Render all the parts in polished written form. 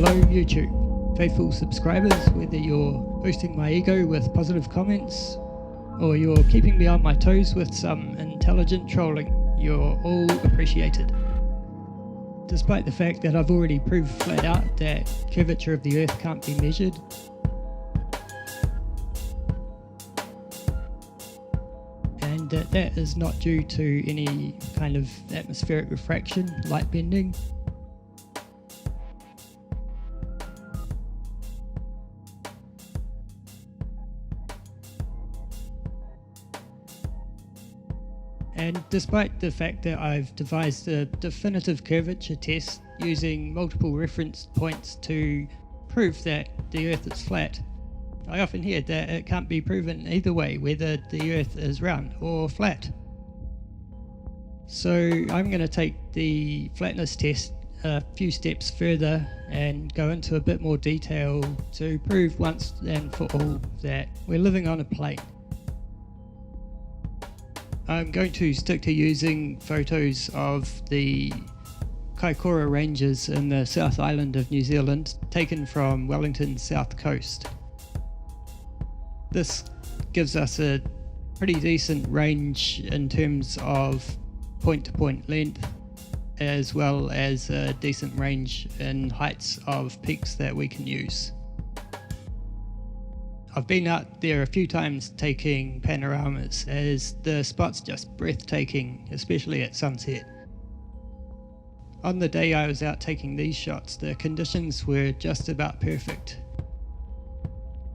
Hello YouTube, faithful subscribers, whether you're boosting my ego with positive comments or you're keeping me on my toes with some intelligent trolling, you're all appreciated. Despite the fact that I've already proved flat out that curvature of the Earth can't be measured, and that is not due to any kind of atmospheric refraction, light bending. And despite the fact that I've devised a definitive curvature test using multiple reference points to prove that the Earth is flat, I often hear that it can't be proven either way, whether the Earth is round or flat. So I'm going to take the flatness test a few steps further and go into a bit more detail to prove once and for all that we're living on a plane. I'm going to stick to using photos of the Kaikoura Ranges in the South Island of New Zealand, taken from Wellington's south coast. This gives us a pretty decent range in terms of point-to-point length, as well as a decent range in heights of peaks that we can use. I've been out there a few times taking panoramas, as the spot's just breathtaking, especially at sunset. On the day I was out taking these shots, the conditions were just about perfect.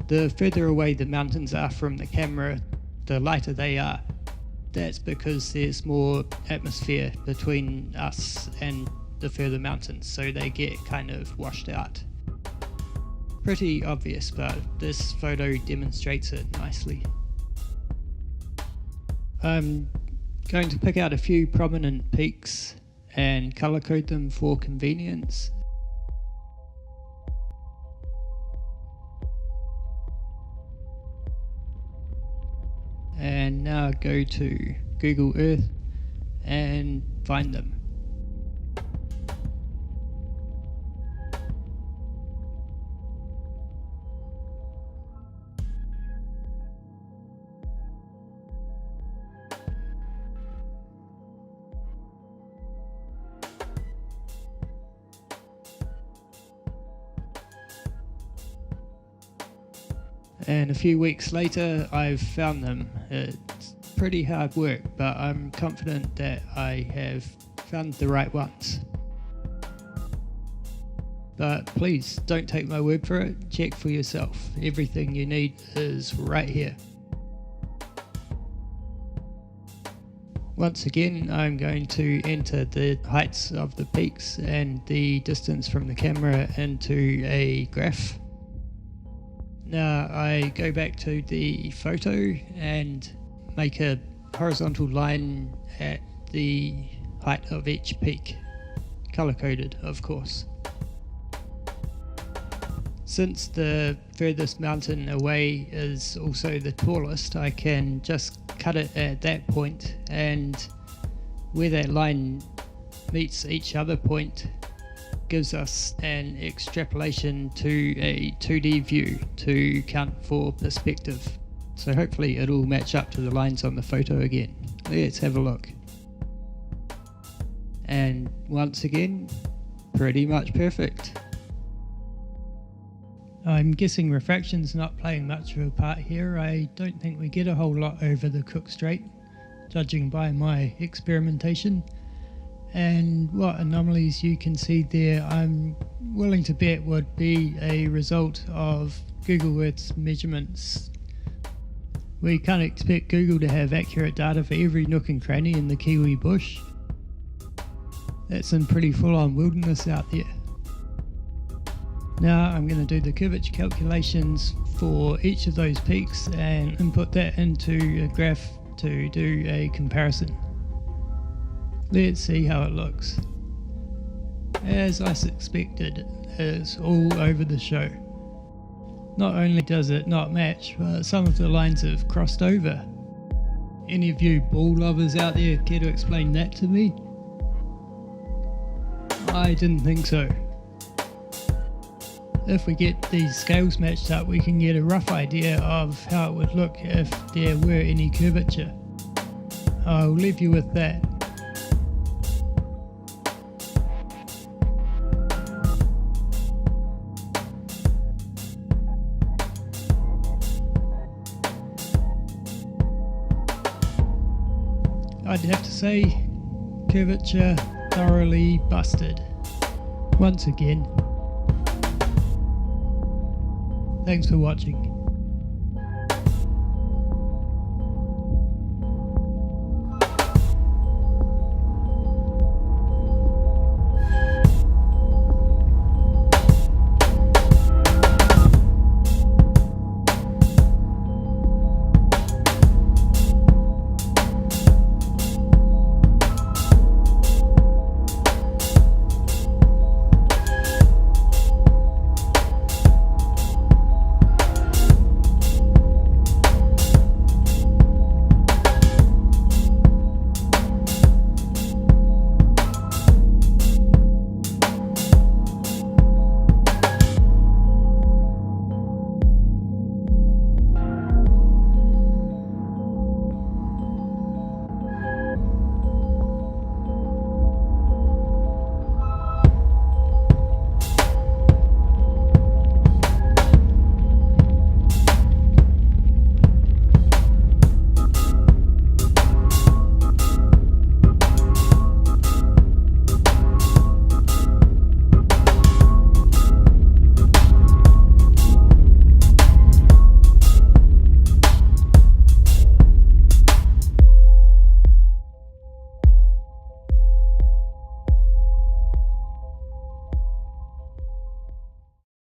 The further away the mountains are from the camera, the lighter they are. That's because there's more atmosphere between us and the further mountains, so they get kind of washed out. Pretty obvious, but this photo demonstrates it nicely. I'm going to pick out a few prominent peaks and color code them for convenience. And now go to Google Earth and find them. And a few weeks later I've found them. It's pretty hard work, but I'm confident that I have found the right ones. But please don't take my word for it, check for yourself. Everything you need is right here. Once again, I'm going to enter the heights of the peaks and the distance from the camera into a graph. Now I go back to the photo and make a horizontal line at the height of each peak, color coded of course. Since the furthest mountain away is also the tallest, I can just cut it at that point, and where that line meets each other point gives us an extrapolation to a 2D view to count for perspective. So hopefully it'll match up to the lines on the photo again. Let's have a look. And once again, pretty much perfect. I'm guessing refraction's not playing much of a part here. I don't think we get a whole lot over the Cook Strait, judging by my experimentation. And what anomalies you can see there, I'm willing to bet would be a result of Google Earth's measurements. We can't expect Google to have accurate data for every nook and cranny in the Kiwi bush. That's some pretty full-on wilderness out there. Now I'm going to do the curvature calculations for each of those peaks and input that into a graph to do a comparison. Let's see how it looks. As I suspected, it's all over the show. Not only does it not match, but some of the lines have crossed over. Any of you ball lovers out there care to explain that to me? I didn't think so. If we get these scales matched up, we can get a rough idea of how it would look if there were any curvature. I'll leave you with that. I'd have to say, curvature thoroughly busted. Once again. Thanks for watching.